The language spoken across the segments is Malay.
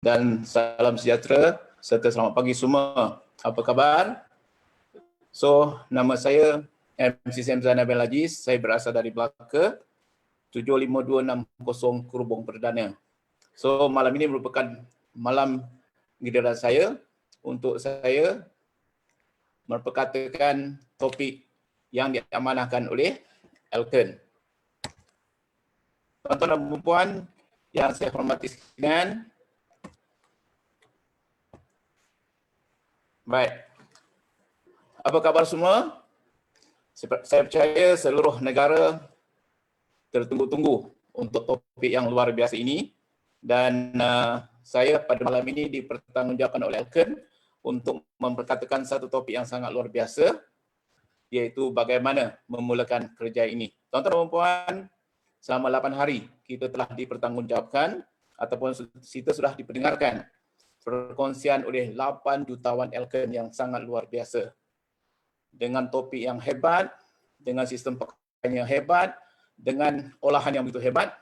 dan salam sejahtera serta selamat pagi semua. Apa khabar? So, nama saya MCCM Zainal bin Aziz. Saya berasal dari Melaka, 75260 Kurubong Perdana. So, malam ini merupakan malam giliran saya untuk saya memperkatakan topik yang diamanahkan oleh Elken. Tuan-tuan dan puan yang saya hormati sekalian, baik. Apa khabar semua? Saya percaya seluruh negara tertunggu-tunggu untuk topik yang luar biasa ini, dan saya pada malam ini dipertanggungjawabkan oleh Elken untuk memperkatakan satu topik yang sangat luar biasa, iaitu bagaimana memulakan kerja ini. Tuan-tuan dan puan, selama 8 hari kita telah dipertanggungjawabkan ataupun kita sudah diperdengarkan perkongsian oleh 8 jutawan Elken yang sangat luar biasa. Dengan topik yang hebat, dengan sistem pakaian yang hebat, dengan olahan yang begitu hebat,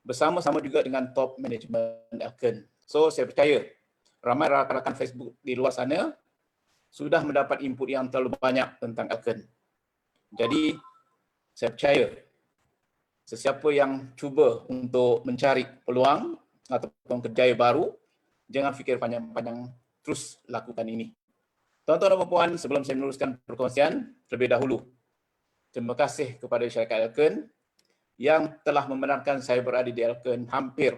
bersama-sama juga dengan top management Elken. So, saya percaya ramai rakan-rakan Facebook di luar sana sudah mendapat input yang terlalu banyak tentang Elken. Jadi, saya percaya sesiapa yang cuba untuk mencari peluang ataupun kerjaya baru, jangan fikir panjang-panjang, terus lakukan ini. Tuan-tuan dan puan, sebelum saya meneruskan perkongsian, terlebih dahulu, terima kasih kepada syarikat Elken yang telah membenarkan saya berada di Elken hampir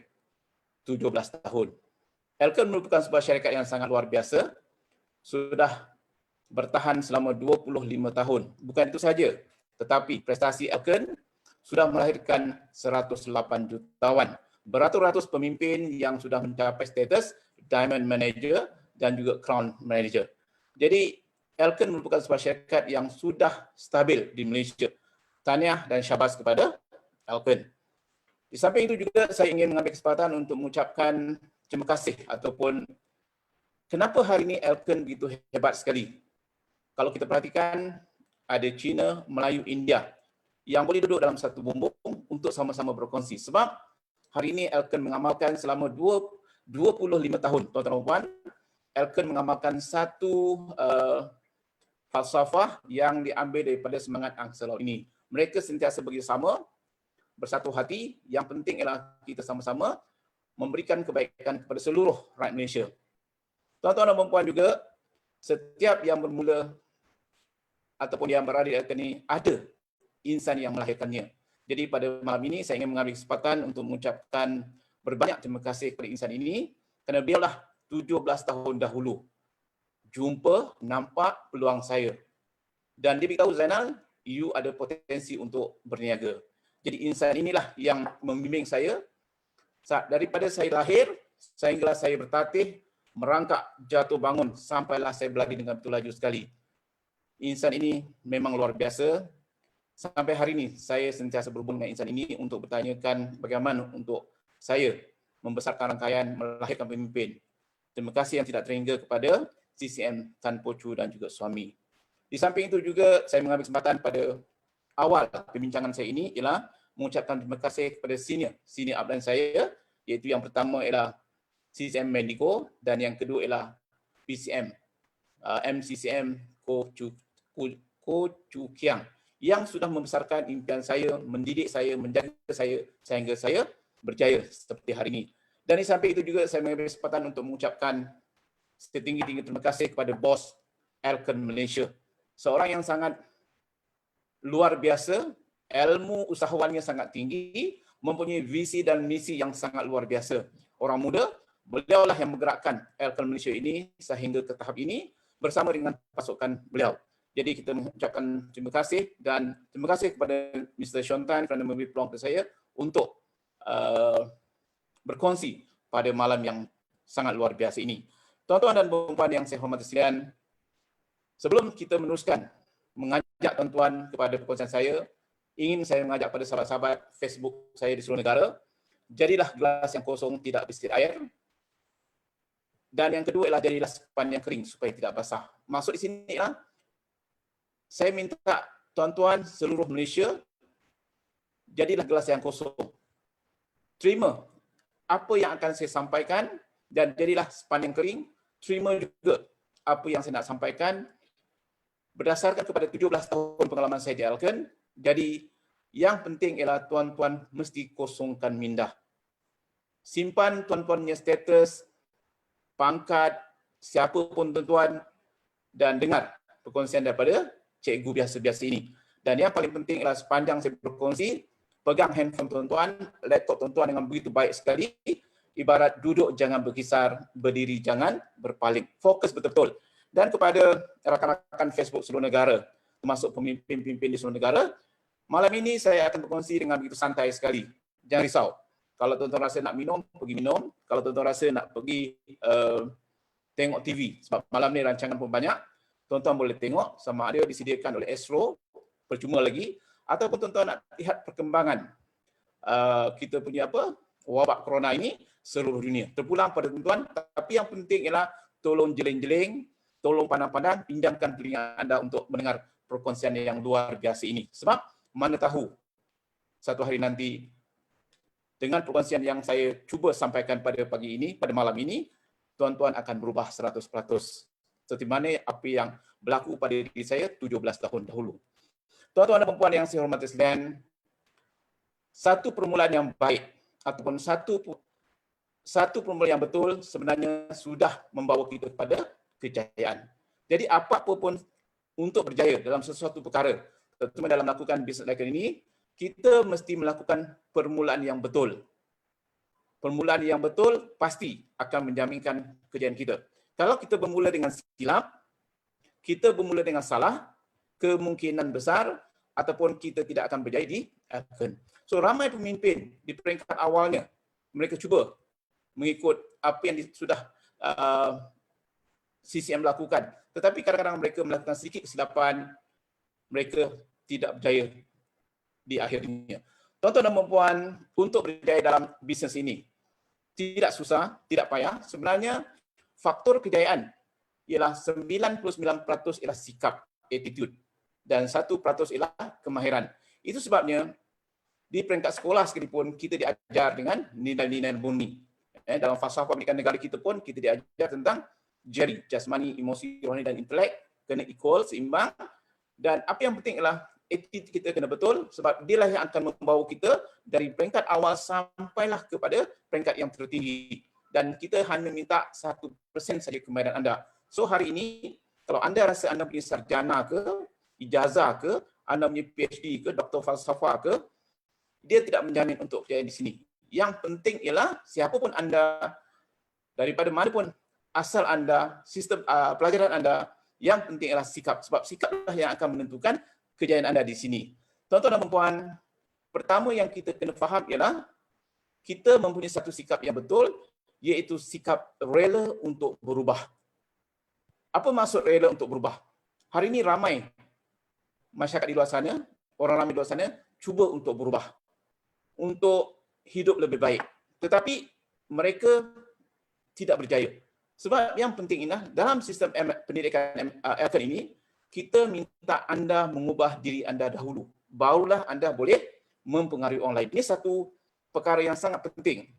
17 tahun. Elken merupakan sebuah syarikat yang sangat luar biasa, sudah bertahan selama 25 tahun. Bukan itu saja, tetapi prestasi Elken sudah melahirkan 108 jutawan, beratus-ratus pemimpin yang sudah mencapai status Diamond Manager dan juga Crown Manager. Jadi, Elken merupakan sebuah syarikat yang sudah stabil di Malaysia. Tahniah dan syabas kepada Elken. Di samping itu juga saya ingin mengambil kesempatan untuk mengucapkan terima kasih ataupun kenapa hari ini Elken begitu hebat sekali. Kalau kita perhatikan, ada Cina, Melayu, India yang boleh duduk dalam satu bumbung untuk sama-sama berkongsi. Sebab hari ini Elken mengamalkan selama 25 tahun, tuan-tuan dan puan, Elken mengamalkan satu falsafah yang diambil daripada semangat Angkasa Laut ini. Mereka sentiasa bekerjasama, bersatu hati. Yang penting ialah kita sama-sama memberikan kebaikan kepada seluruh rakyat Malaysia. Tuan-tuan dan puan juga, setiap yang bermula ataupun yang berada di Elken ini ada insan yang melahirkannya. Jadi pada malam ini saya ingin mengambil kesempatan untuk mengucapkan berbanyak terima kasih kepada insan ini kerana beliaulah 17 tahun dahulu jumpa, nampak peluang saya. Dan dia beritahu, Zainal, you ada potensi untuk berniaga. Jadi insan inilah yang membimbing saya. Daripada saya lahir, sehinggalah saya bertatih, merangkak, jatuh bangun, sampailah saya berlari dengan betul laju sekali. Insan ini memang luar biasa. Sampai hari ini, saya sentiasa berhubung dengan insan ini untuk bertanyakan bagaimana untuk saya membesarkan rangkaian, melahirkan pemimpin. Terima kasih yang tidak terhingga kepada CCM Tan Poh Chu dan juga suami. Di samping itu juga, saya mengambil kesempatan pada awal perbincangan saya ini ialah mengucapkan terima kasih kepada senior upline saya, iaitu yang pertama ialah CCM Medico dan yang kedua ialah PCM, MCCM Koh Chu Kiang, yang sudah membesarkan impian saya, mendidik saya, menjaga saya sehingga saya berjaya seperti hari ini. Dan di samping itu juga saya mengambil kesempatan untuk mengucapkan setinggi-tinggi terima kasih kepada bos Elken Malaysia. Seorang yang sangat luar biasa, ilmu usahawannya sangat tinggi, mempunyai visi dan misi yang sangat luar biasa. Orang muda, beliaulah yang menggerakkan Elken Malaysia ini sehingga ke tahap ini bersama dengan pasukan beliau. Jadi kita mengucapkan terima kasih dan terima kasih kepada Mr. Shontan kerana memberi peluang kepada saya untuk berkongsi pada malam yang sangat luar biasa ini. Tuan-tuan dan puan yang saya hormati sekalian, sebelum kita meneruskan mengajak tuan-tuan kepada perkongsian saya, ingin saya mengajak pada sahabat-sahabat Facebook saya di seluruh negara, jadilah gelas yang kosong tidak berisi air. Dan yang kedua ialah jadilah sepan yang kering supaya tidak basah. Maksud di sini ialah saya minta tuan-tuan seluruh Malaysia, jadilah gelas yang kosong. Terima apa yang akan saya sampaikan Dan jadilah sepan yang kering, terima juga apa yang saya nak sampaikan berdasarkan kepada 17 tahun pengalaman saya di Alken. Jadi yang penting ialah tuan-tuan mesti kosongkan minda. Simpan tuan-tuan punya status, pangkat, siapa pun tuan-tuan dan dengar perkongsian daripada cikgu biasa-biasa ini. Dan yang paling penting ialah sepanjang saya berkongsi, pegang handphone tuan-tuan, laptop tuan-tuan dengan begitu baik sekali. Ibarat duduk jangan berkisar, berdiri jangan berpaling. Fokus betul-betul. Dan kepada rakan-rakan Facebook seluruh negara, termasuk pemimpin-pemimpin di seluruh negara, malam ini saya akan berkongsi dengan begitu santai sekali. Jangan risau. Kalau tuan-tuan rasa nak minum, pergi minum. Kalau tuan-tuan rasa nak pergi tengok TV, sebab malam ni rancangan pun banyak, tuan-tuan boleh tengok sama ada disediakan oleh Astro, percuma lagi, ataupun tuan-tuan nak lihat perkembangan kita punya wabak corona ini seluruh dunia. Terpulang pada tuan-tuan, tapi yang penting ialah tolong jeling-jeling, tolong pandang-pandang, pinjamkan telinga anda untuk mendengar perkongsian yang luar biasa ini. Sebab mana tahu satu hari nanti dengan perkongsian yang saya cuba sampaikan pada pagi ini, pada malam ini, tuan-tuan akan berubah 100%. Seperti mana apa yang berlaku pada diri saya 17 tahun dahulu. Tuan-tuan dan puan yang saya hormati sekalian, satu permulaan yang baik ataupun satu permulaan yang betul sebenarnya sudah membawa kita kepada kejayaan. Jadi apa pun untuk berjaya dalam sesuatu perkara, terutama dalam melakukan bisnes like ini, kita mesti melakukan permulaan yang betul. Permulaan yang betul pasti akan menjaminkan kejayaan kita. Kalau kita bermula dengan silap, kita bermula dengan salah, kemungkinan besar ataupun kita tidak akan berjaya di Alken. So ramai pemimpin di peringkat awalnya, mereka cuba mengikut apa yang sudah CCM lakukan. Tetapi kadang-kadang mereka melakukan sedikit kesilapan, mereka tidak berjaya di akhirnya. Tuan-tuan dan puan, untuk berjaya dalam bisnes ini, tidak susah, tidak payah. Sebenarnya faktor kejayaan ialah 99% ialah sikap, attitude, dan 1% ialah kemahiran. Itu sebabnya di peringkat sekolah sekalipun kita diajar dengan nilai-nilai murni. Dalam falsafah pendidikan negara kita pun kita diajar tentang jari, jasmani, emosi, rohani dan intelek kena equal, seimbang. Dan apa yang penting ialah attitude kita kena betul, sebab dialah yang akan membawa kita dari peringkat awal sampailah kepada peringkat yang tertinggi. Dan kita hanya minta 1% saja kemahiran anda. So hari ini, kalau anda rasa anda punya sarjana ke, ijazah ke, anda punya PhD ke, doktor falsafah ke, dia tidak menjamin untuk berjaya di sini. Yang penting ialah siapapun anda, daripada mana pun asal anda, sistem pelajaran anda, yang penting ialah sikap. Sebab sikaplah yang akan menentukan kejayaan anda di sini. Tuan-tuan dan puan, pertama yang kita kena faham ialah kita mempunyai satu sikap yang betul, iaitu sikap rela untuk berubah. Apa maksud rela untuk berubah? Hari ini ramai masyarakat di luar sana, orang ramai di luar sana cuba untuk berubah, untuk hidup lebih baik. Tetapi mereka tidak berjaya. Sebab yang penting ialah dalam sistem pendidikan Alken ini, kita minta anda mengubah diri anda dahulu. Barulah anda boleh mempengaruhi orang lain. Ini satu perkara yang sangat penting.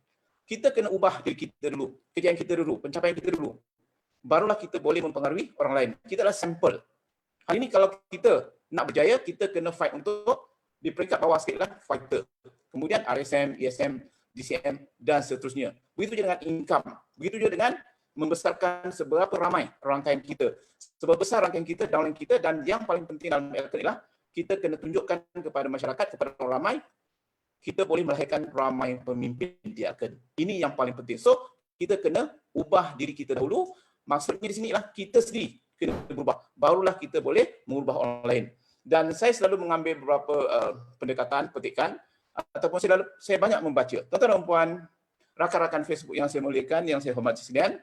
Kita kena ubah diri kita dulu, kejayaan kita dulu, pencapaian kita dulu. Barulah kita boleh mempengaruhi orang lain. Kita adalah sampel. Hari ini kalau kita nak berjaya, kita kena fight untuk di peringkat bawah sikit lah, fighter. Kemudian RSM, ESM, DCM dan seterusnya. Begitu juga dengan income. Begitu juga dengan membesarkan seberapa ramai rangkaian kita. Seberapa besar rangkaian kita, downline kita, dan yang paling penting dalam Alken ialah kita kena tunjukkan kepada masyarakat, kepada orang ramai, kita boleh melahirkan ramai pemimpin di Alken. Ini yang paling penting. So, kita kena ubah diri kita dahulu. Maksudnya di sini ialah kita sendiri kena berubah. Barulah kita boleh mengubah orang lain. Dan saya selalu mengambil beberapa pendekatan, petikan, ataupun saya banyak membaca. Tuan-tuan dan puan, rakan-rakan Facebook yang saya muliakan, yang saya hormati sekalian,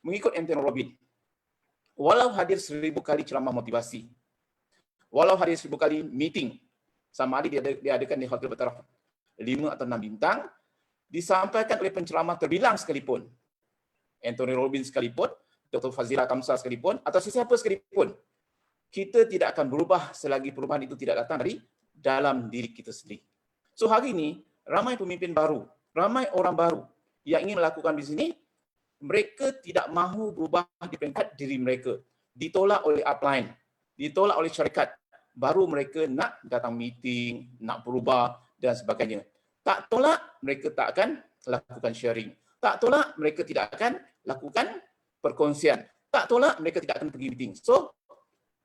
mengikut Anthony Robbins, walau hadir 1000 kali ceramah motivasi, walau hadir 1000 kali meeting, sama ada diadakan di hotel bertaraf 5 atau 6 bintang, disampaikan oleh penceramah terbilang sekalipun, Anthony Robbins sekalipun, Dr. Fazila Kamsah sekalipun, atau sesiapa sekalipun, kita tidak akan berubah selagi perubahan itu tidak datang dari dalam diri kita sendiri. So hari ini, ramai pemimpin baru, ramai orang baru yang ingin melakukan di sini, mereka tidak mahu berubah di peringkat diri mereka. Ditolak oleh upline, ditolak oleh syarikat, baru mereka nak datang meeting, nak berubah dan sebagainya. Tak tolak, mereka tak akan lakukan sharing. Tak tolak, mereka tidak akan lakukan perkongsian. Tak tolak, mereka tidak akan pergi meeting. So,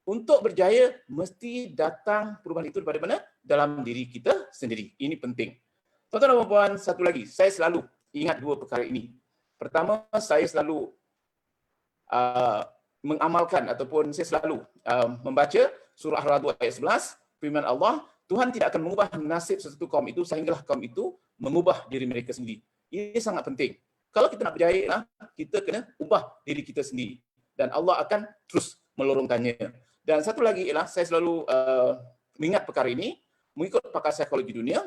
untuk berjaya, mesti datang perubahan itu daripada mana? Dalam diri kita sendiri. Ini penting. Tuan-tuan dan puan, satu lagi. Saya selalu ingat dua perkara ini. Pertama, saya selalu mengamalkan ataupun saya selalu membaca surah Ar-Ra'd ayat 11, firman Allah, Tuhan tidak akan mengubah nasib sesuatu kaum itu sehinggalah kaum itu mengubah diri mereka sendiri. Ini sangat penting. Kalau kita nak berjaya, kita kena ubah diri kita sendiri. Dan Allah akan terus melorongkannya. Dan satu lagi ialah saya selalu mengingat perkara ini, mengikut pakar psikologi dunia,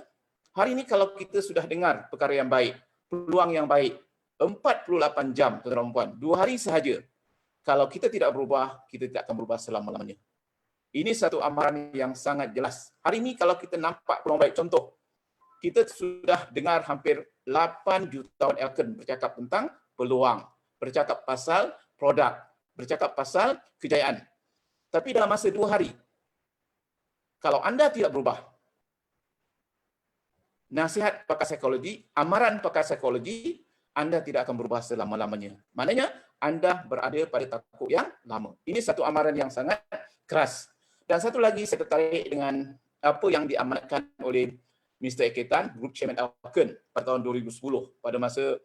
hari ini kalau kita sudah dengar perkara yang baik, peluang yang baik, 48 jam, tuan-tuan dan puan, 2 hari sahaja, kalau kita tidak berubah, kita tidak akan berubah selama-lamanya. Ini satu amaran yang sangat jelas. Hari ini kalau kita nampak peluang baik, contoh, kita sudah dengar hampir 8 jutawan Elken bercakap tentang peluang, bercakap pasal produk, bercakap pasal kejayaan. Tapi dalam masa 2 hari, kalau anda tidak berubah, nasihat pakar psikologi, amaran pakar psikologi, anda tidak akan berubah selama-lamanya. Maknanya, anda berada pada takuk yang lama. Ini satu amaran yang sangat keras. Dan satu lagi, saya tertarik dengan apa yang diamanatkan oleh Mr. Eketan, Group Chairman Elken pada tahun 2010, pada masa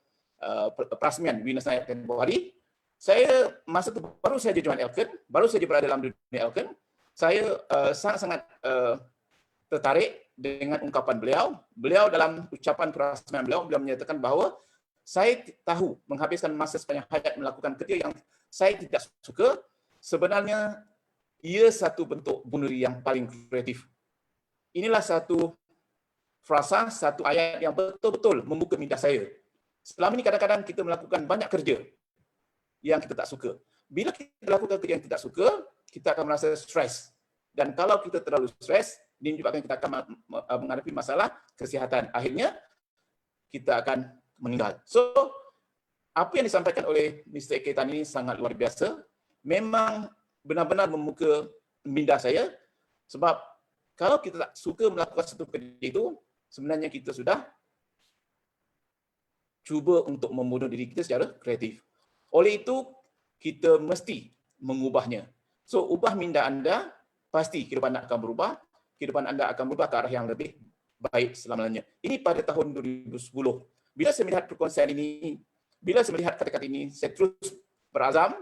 perasmian Winners Night tempoh hari. Saya masa itu baru saja join Elken, baru saja berada dalam dunia Elken. Saya sangat-sangat tertarik dengan ungkapan beliau. Beliau dalam ucapan perasmian beliau menyatakan bahawa saya tahu menghabiskan masa sepanjang hayat melakukan kerja yang saya tidak suka, sebenarnya ia satu bentuk bunuh diri yang paling kreatif. Inilah satu frasa, satu ayat yang betul-betul membuka minda saya. Selama ini kadang-kadang kita melakukan banyak kerja yang kita tak suka. Bila kita lakukan kerja yang tidak suka, kita akan merasa stres. Dan kalau kita terlalu stres, ini menyebabkan kita akan menghadapi masalah kesihatan. Akhirnya, kita akan meninggal. So, apa yang disampaikan oleh Mr. Eketan ini sangat luar biasa. Memang benar-benar membuka minda saya. Sebab, kalau kita tak suka melakukan satu kerja itu, sebenarnya kita sudah cuba untuk membunuh diri kita secara kreatif. Oleh itu, kita mesti mengubahnya. So, ubah minda anda, pasti kehidupan anda akan berubah. Kehidupan anda akan berubah ke arah yang lebih baik selama-lamanya. Ini pada tahun 2010. Bila saya melihat perkongsian ini, bila saya melihat kata-kata ini, saya terus berazam,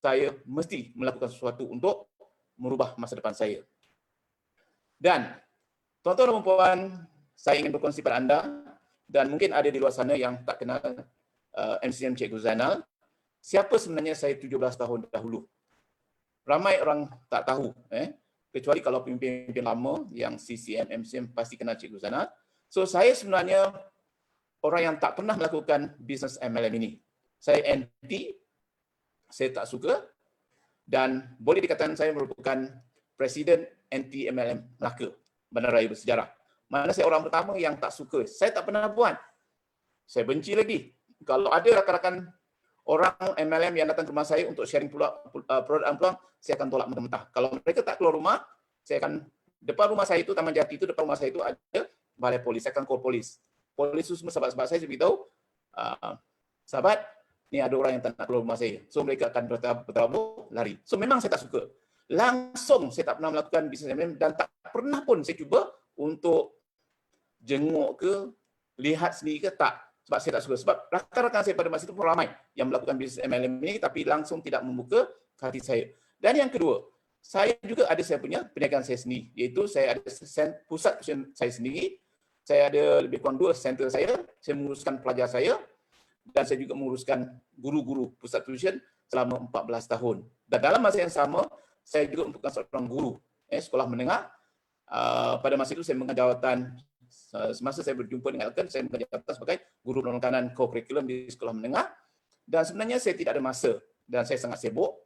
saya mesti melakukan sesuatu untuk merubah masa depan saya. Dan, tuan-tuan dan puan, saya ingin berkongsi pada anda, dan mungkin ada di luar sana yang tak kenal MCM Cikgu Zainal, siapa sebenarnya saya 17 tahun dahulu. Ramai orang tak tahu, kecuali kalau pemimpin lama yang CCM, MCM pasti kenal Cikgu Zainal. So, saya sebenarnya orang yang tak pernah melakukan bisnes MLM ini. Saya anti, saya tak suka, dan boleh dikatakan saya merupakan Presiden anti MLM Melaka, Bandaraya Bersejarah. Mana saya orang pertama yang tak suka. Saya tak pernah buat. Saya benci lagi. Kalau ada rakan-rakan orang MLM yang datang ke rumah saya untuk sharing produk dan peluang, saya akan tolak mentah-mentah. Kalau mereka tak keluar rumah, saya akan, depan rumah saya itu, Taman Jati itu, depan rumah saya itu ada balai polis. Saya akan call polis. Polis itu semua sahabat-sahabat saya beritahu, sahabat, ni ada orang yang tak nak keluar rumah saya. So, mereka akan berterabur, lari. So, memang saya tak suka. Langsung saya tak pernah melakukan bisnes MLM dan tak pernah pun saya cuba untuk jenguk ke, lihat sendiri ke, tak. Sebab saya tak suka. Sebab rakan-rakan saya pada masa itu pun ramai yang melakukan bisnes MLM ini tapi langsung tidak membuka hati saya. Dan yang kedua, saya juga ada saya punya perniagaan saya sendiri, iaitu saya ada pusat saya sendiri. Saya ada lebih kurang 2 center saya menguruskan pelajar saya dan saya juga menguruskan guru-guru pusat tuition selama 14 tahun. Dan dalam masa yang sama, saya juga merupakan seorang guru sekolah menengah. Pada masa itu saya mengambil jawatan, semasa saya berjumpa dengan Elken, saya mengambil jawatan sebagai guru penekanan co-curriculum di sekolah menengah. Dan sebenarnya saya tidak ada masa dan saya sangat sibuk.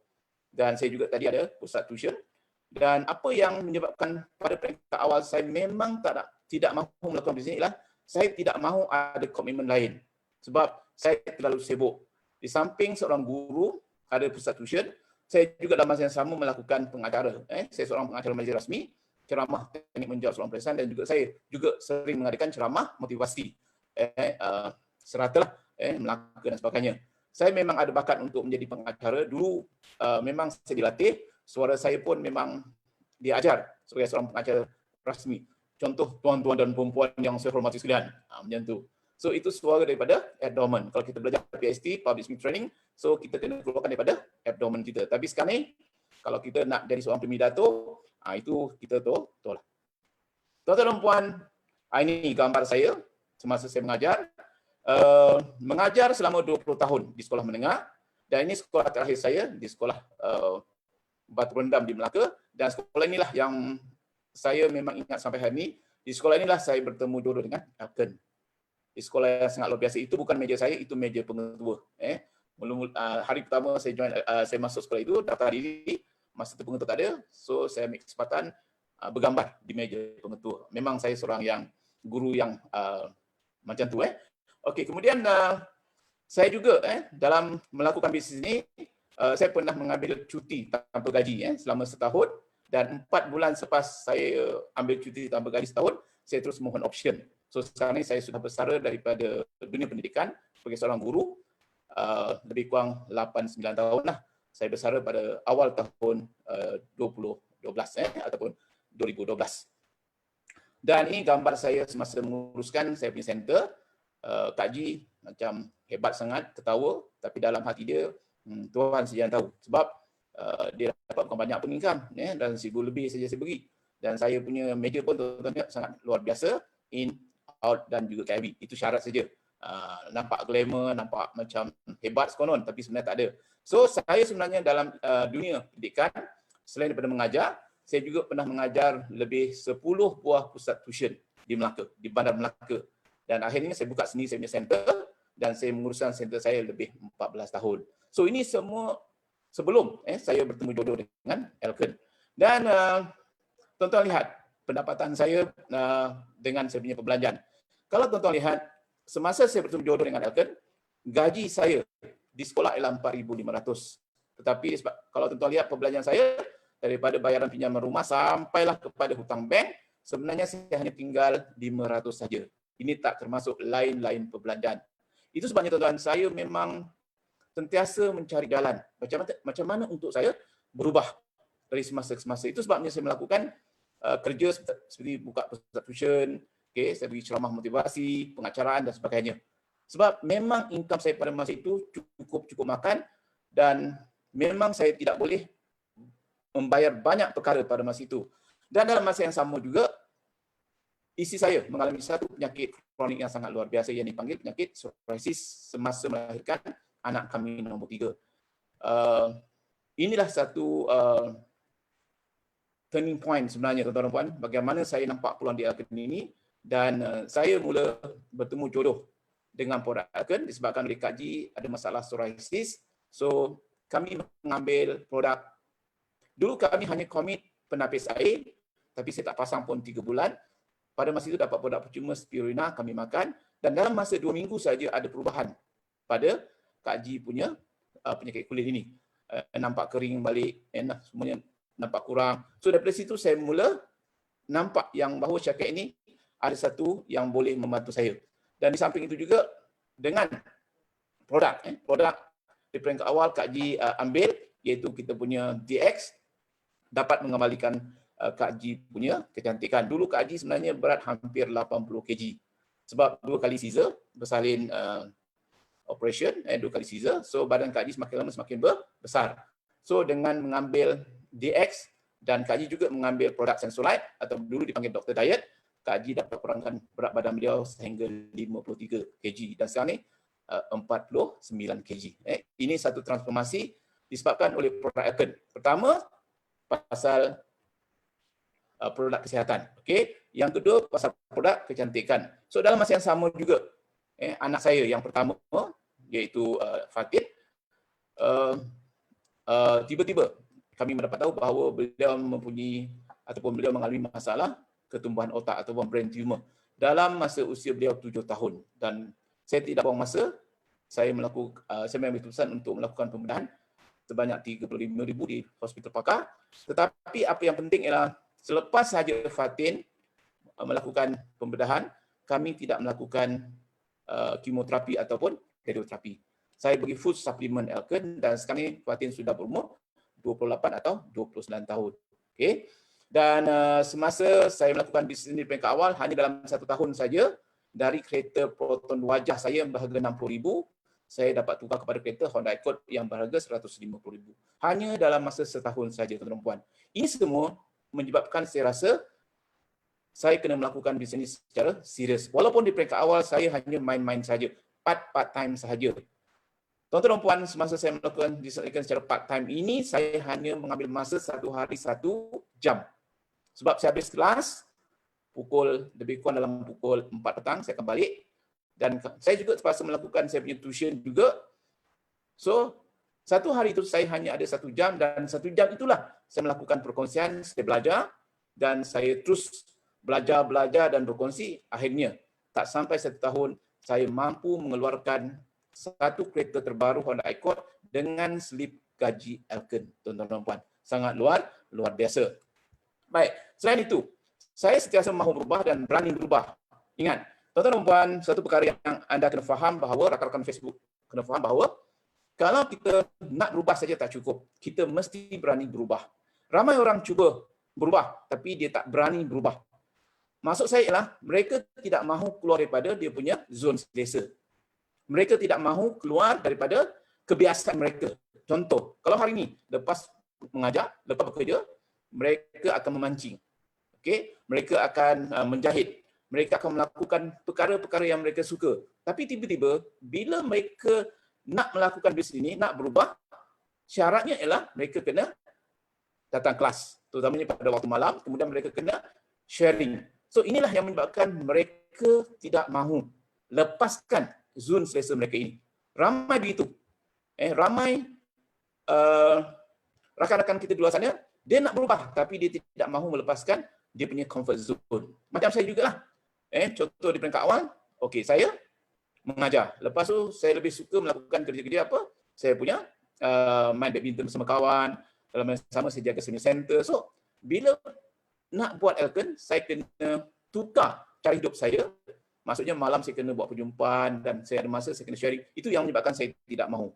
Dan saya juga tadi ada pusat tuition. Dan apa yang menyebabkan pada peringkat awal saya memang tidak mahu melakukan bisnes ialah saya tidak mahu ada komitmen lain. Sebab saya terlalu sibuk. Di samping seorang guru, ada pusat tuition, saya juga dalam masa yang sama melakukan pengacara. Saya seorang pengacara Malaysia rasmi, ceramah teknik menjawab soalan peperiksaan, dan juga saya juga sering mengadakan ceramah motivasi, serata Melaka dan sebagainya. Saya memang ada bakat untuk menjadi pengacara. Dulu memang saya dilatih, suara saya pun memang diajar sebagai seorang pengacara rasmi. Contoh tuan-tuan dan perempuan yang saya hormati sekalian, macam tu. So itu suara daripada abdomen. Kalau kita belajar PST, Public Speaking Training, so kita kena keluarkan daripada abdomen kita. Tapi sekarang ni, kalau kita nak jadi seorang pemidato, itu kita tahu lah. Tuan-tuan dan puan, ini gambar saya semasa saya mengajar. Mengajar selama 20 tahun di sekolah menengah, dan ini sekolah terakhir saya di sekolah Batu Rendam di Melaka, dan sekolah inilah yang saya memang ingat sampai hari ini. Di sekolah inilah saya bertemu jodoh dengan Elken. Di sekolah yang sangat luar biasa. Itu bukan meja saya, itu meja pengetua. Hari pertama saya join, saya masuk sekolah itu, daftar diri, masa itu pengetua tak ada, so saya ambil kesempatan bergambar di meja pengetua. Memang saya seorang yang guru yang macam tu. Okey, kemudian saya juga dalam melakukan bisnes ini, saya pernah mengambil cuti tanpa gaji selama setahun, dan 4 bulan selepas saya ambil cuti tanpa gaji setahun, saya terus mohon option. So sekarang ini saya sudah bersara daripada dunia pendidikan sebagai seorang guru, lebih kurang 8-9 tahun lah. Saya bersara pada awal tahun 2012 ataupun 2012. Dan ini gambar saya semasa menguruskan saya punya center. Kak Ji macam hebat sangat, ketawa, tapi dalam hati dia, Tuhan saja yang tahu. Sebab dia dapat bukan banyak pun income, dan 1,000 lebih saja saya beri. Dan saya punya meja pun tuan-tuan sangat luar biasa, in, out dan juga KIV. Itu syarat saja. Nampak glamour, nampak macam hebat sekonon, tapi sebenarnya tak ada. So saya sebenarnya dalam dunia pendidikan, selain daripada mengajar, saya juga pernah mengajar lebih 10 buah pusat tuition di Melaka, di Bandar Melaka. Dan akhirnya saya buka sendiri saya punya center, dan saya menguruskan center saya lebih 14 tahun. So ini semua sebelum saya bertemu jodoh dengan Elken. Dan tuan-tuan lihat pendapatan saya dengan saya punya perbelanjaan. Kalau tuan-tuan lihat, semasa saya bertemu jodoh dengan Elken, gaji saya di sekolah ialah 4,500. Tetapi kalau tuan-tuan lihat perbelanjaan saya, daripada bayaran pinjaman rumah sampailah kepada hutang bank, sebenarnya saya hanya tinggal 500 saja. Ini tak termasuk lain-lain perbelanjaan. Itu sebabnya tuan-tuan, saya memang sentiasa mencari jalan. Macam mana untuk saya berubah dari semasa ke semasa. Itu sebabnya saya melakukan kerja seperti buka pusat tuition, saya beri ceramah motivasi, pengacaraan dan sebagainya. Sebab memang income saya pada masa itu cukup makan, dan memang saya tidak boleh membayar banyak perkara pada masa itu. Dan dalam masa yang sama juga, isteri saya mengalami satu penyakit kronik yang sangat luar biasa yang dipanggil penyakit psoriasis semasa melahirkan anak kami nombor 3. Inilah satu turning point sebenarnya, tuan-tuan dan puan, bagaimana saya nampak peluang di Elken ini, dan saya mula bertemu jodoh dengan produk Elken disebabkan oleh Kak Ji ada masalah psoriasis. So kami mengambil produk. Dulu kami hanya komit penapis air, tapi saya tak pasang pun 3 bulan. Pada masa itu dapat produk percuma Spirulina, kami makan, dan dalam masa 2 minggu saja ada perubahan pada Kak Ji punya penyakit kulit ini. Nampak kering balik, semuanya nampak kurang. So daripada situ saya mula nampak yang bahawa syarikat ini ada satu yang boleh membantu saya. Dan di samping itu juga dengan produk di peringkat awal Kak Ji ambil, iaitu kita punya DX, dapat mengembalikan Kak Ji punya kecantikan. Dulu Kak Ji sebenarnya berat hampir 80 kg. Sebab 2 kali caesar, bersalin operation, 2 kali caesar. So badan Kak Ji semakin lama semakin besar. So dengan mengambil DX, dan Kak Ji juga mengambil produk Sensolite atau dulu dipanggil Dr. Diet, Kak Ji dapat kurangkan berat badan beliau sehingga 53 kg. Dan sekarang ni 49 kg. Ini satu transformasi disebabkan oleh produk Elken. Pertama, pasal produk kesihatan. Okey. Yang kedua, pasal produk kecantikan. So dalam masa yang sama juga, anak saya yang pertama, iaitu Fatin, tiba-tiba kami mendapat tahu bahawa beliau mempunyai ataupun beliau mengalami masalah ketumbuhan otak ataupun brain tumor dalam masa usia beliau 7 tahun. Dan saya tidak buang masa, saya mengambil keputusan untuk melakukan pembedahan sebanyak 35,000 di Hospital Pakar. Tetapi apa yang penting ialah selepas sahaja Fatin melakukan pembedahan, kami tidak melakukan kemoterapi ataupun radioterapi. Saya bagi full suplemen Elken dan sekarang ini Fatin sudah berumur 28 atau 29 tahun. Okey. Dan semasa saya melakukan bisnes ini di peringkat awal, hanya dalam 1 tahun saja, dari kereta Proton wajah saya yang berharga 60,000, saya dapat tukar kepada kereta Honda Accord yang berharga 150,000. Hanya dalam masa setahun saja, tuan-tuan dan puan. Ini semua menyebabkan saya rasa saya kena melakukan bisnes secara serius. Walaupun di peringkat awal saya hanya main-main saja, part-time sahaja. Tuan-tuan dan puan, semasa saya melakukan bisnes secara part-time ini, saya hanya mengambil masa 1 hari 1 jam. Sebab saya habis kelas, lebih kurang dalam pukul 4 petang, saya akan balik. Dan saya juga terpaksa melakukan saya punya tuition juga. So, 1 hari itu saya hanya ada 1 jam dan 1 jam itulah saya melakukan perkongsian, saya belajar dan saya terus belajar dan berkongsi. Akhirnya, tak sampai 1 tahun, saya mampu mengeluarkan 1 kereta terbaru Honda Accord dengan slip gaji Elken, tuan-tuan dan puan. Sangat luar biasa. Baik, selain itu, saya sentiasa mahu berubah dan berani berubah. Ingat, tuan-tuan dan puan, satu perkara yang anda kena faham bahawa, rakan-rakan Facebook kena faham bahawa, kalau kita nak berubah saja tak cukup. Kita mesti berani berubah. Ramai orang cuba berubah, tapi dia tak berani berubah. Maksud saya ialah, mereka tidak mahu keluar daripada dia punya zon selesa. Mereka tidak mahu keluar daripada kebiasaan mereka. Contoh, kalau hari ini, lepas mengajar, lepas bekerja, mereka akan memancing. Okay? Mereka akan menjahit. Mereka akan melakukan perkara-perkara yang mereka suka. Tapi tiba-tiba, bila mereka nak melakukan bisnes ini, nak berubah, syaratnya ialah mereka kena datang kelas. Terutamanya pada waktu malam, kemudian mereka kena sharing. So inilah yang menyebabkan mereka tidak mahu lepaskan zon selesa mereka ini. Ramai begitu. Ramai rakan-rakan kita di luar sana, dia nak berubah tapi dia tidak mahu melepaskan dia punya comfort zone. Macam saya jugalah. Contoh di peringkat awal, okey, saya mengajar. Lepas tu saya lebih suka melakukan kerja-kerja apa? Saya punya main badminton bersama kawan, dalam masa sama saya jaga senior center. So, bila nak buat Elken, saya kena tukar cara hidup saya. Maksudnya malam saya kena buat perjumpaan dan saya ada masa saya kena sharing. Itu yang menyebabkan saya tidak mahu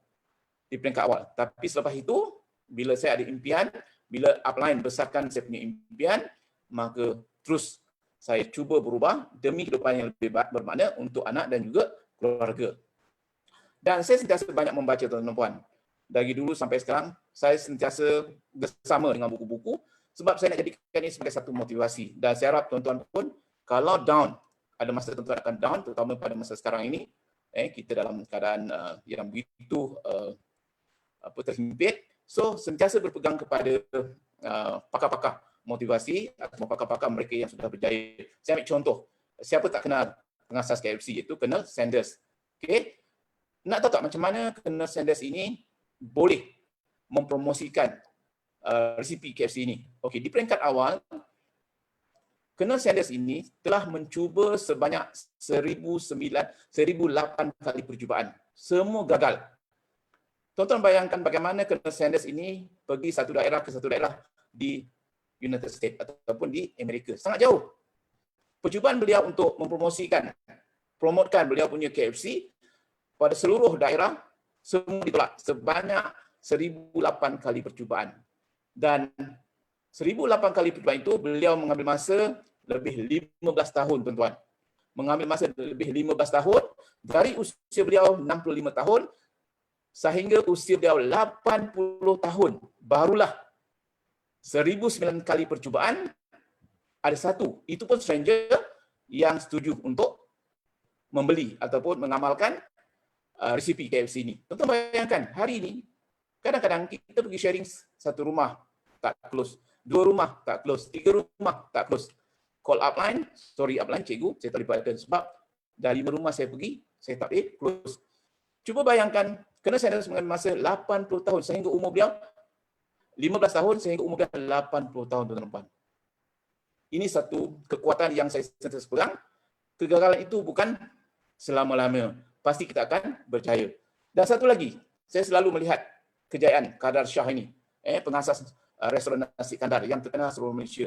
di peringkat awal. Tapi selepas itu, bila saya ada impian, bila upline besarkan saya punya impian, maka terus saya cuba berubah demi kehidupan yang lebih bermakna untuk anak dan juga keluarga. Dan saya sentiasa banyak membaca, tuan-tuan dan puan. Dari dulu sampai sekarang, saya sentiasa bersama dengan buku-buku sebab saya nak jadikan ini sebagai satu motivasi. Dan saya harap tuan-tuan pun, kalau down, ada masa tuan-tuan akan down, terutama pada masa sekarang ini, kita dalam keadaan yang begitu terhimpit. So, sentiasa berpegang kepada pakar-pakar motivasi atau pakar-pakar mereka yang sudah berjaya. Saya ambil contoh, siapa tak kenal pengasas KFC, iaitu Colonel Sanders. Okay? Nak tahu tak macam mana Colonel Sanders ini boleh mempromosikan resipi KFC ini? Okey, di peringkat awal, Colonel Sanders ini telah mencuba sebanyak 1,008 kali percubaan. Semua gagal. Tuan-tuan bayangkan bagaimana Colonel Sanders ini pergi satu daerah ke satu daerah di United States ataupun di Amerika. Sangat jauh. Percubaan beliau untuk promotkan beliau punya KFC pada seluruh daerah, semua ditolak. Sebanyak 1,008 kali percubaan. Dan 1,008 kali percubaan itu beliau mengambil masa lebih 15 tahun, tuan-tuan. Mengambil masa lebih 15 tahun dari usia beliau 65 tahun sehingga usia beliau 80 tahun. Barulah 1,009 kali percubaan ada satu, itu pun stranger yang setuju untuk membeli ataupun mengamalkan resipi KFC ini. Tuan-tuan bayangkan, hari ini kadang-kadang kita pergi sharing satu rumah tak close, 2 rumah tak close, 3 rumah tak close. Call upline, sorry upline cikgu, saya tak boleh buatkan sebab dari 5 rumah saya pergi, saya tak boleh close. Cuba bayangkan, kena saya mengambil masa 80 tahun sehingga umur beliau 15 tahun sehingga umur beliau 80 tahun, tuan-tuan. Ini satu kekuatan yang saya sentiasa pegang. Kegagalan itu bukan selama-lamanya. Pasti kita akan berjaya. Dan satu lagi, saya selalu melihat kejayaan Kandar Shah ini, pengasas restoran nasi kandar yang terkenal seluruh Malaysia.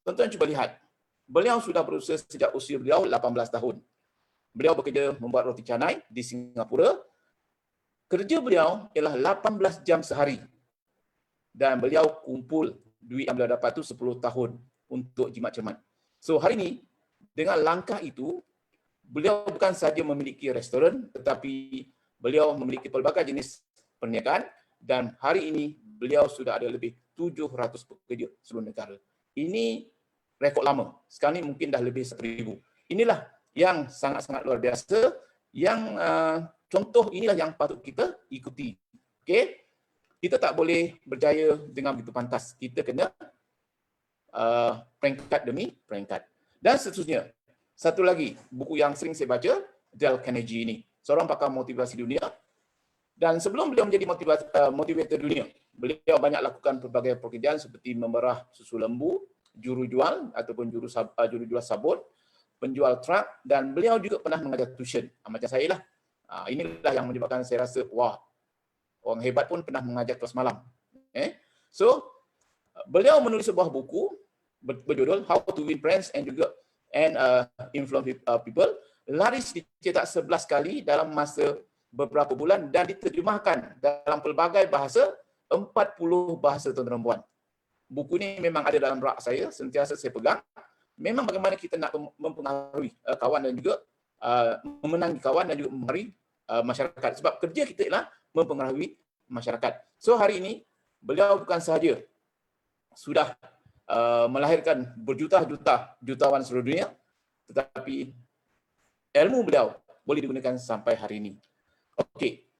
Tuan-tuan cuba lihat, beliau sudah berusaha sejak usia beliau 18 tahun. Beliau bekerja membuat roti canai di Singapura. Kerja beliau ialah 18 jam sehari. Dan beliau kumpul duit yang beliau dapat tu 10 tahun untuk jimat cermat. So hari ini, dengan langkah itu, beliau bukan sahaja memiliki restoran, tetapi beliau memiliki pelbagai jenis perniagaan dan hari ini beliau sudah ada lebih 700 pekerja seluruh negara. Ini rekod lama. Sekarang ini mungkin dah lebih 1,000. Inilah yang sangat-sangat luar biasa, yang contoh inilah yang patut kita ikuti. Okey? Kita tak boleh berjaya dengan begitu pantas. Kita kena peringkat demi peringkat. Dan seterusnya, satu lagi buku yang sering saya baca, Dale Carnegie ini, seorang pakar motivasi dunia. Dan sebelum beliau menjadi motivator dunia, beliau banyak lakukan pelbagai pekerjaan seperti memerah susu lembu, juru jual ataupun juru jual sabun, penjual truk, dan beliau juga pernah mengajar tuition. Macam saya lah. Inilah yang menyebabkan saya rasa, wah, orang hebat pun pernah mengajar kelas malam. So, beliau menulis sebuah buku berjudul How to Win Friends and Influence People. Laris dicetak 11 kali dalam masa beberapa bulan dan diterjemahkan dalam pelbagai bahasa, 40 bahasa tuan-tuan dan puan. Buku ini memang ada dalam rak saya, sentiasa saya pegang. Memang bagaimana kita nak mempengaruhi kawan dan juga memenangi kawan dan juga mempengaruhi masyarakat. Sebab kerja kita ialah mempengaruhi masyarakat. So hari ini, beliau bukan sahaja sudah melahirkan berjuta-juta jutawan seluruh dunia, tetapi ilmu beliau boleh digunakan sampai hari ini. Okey,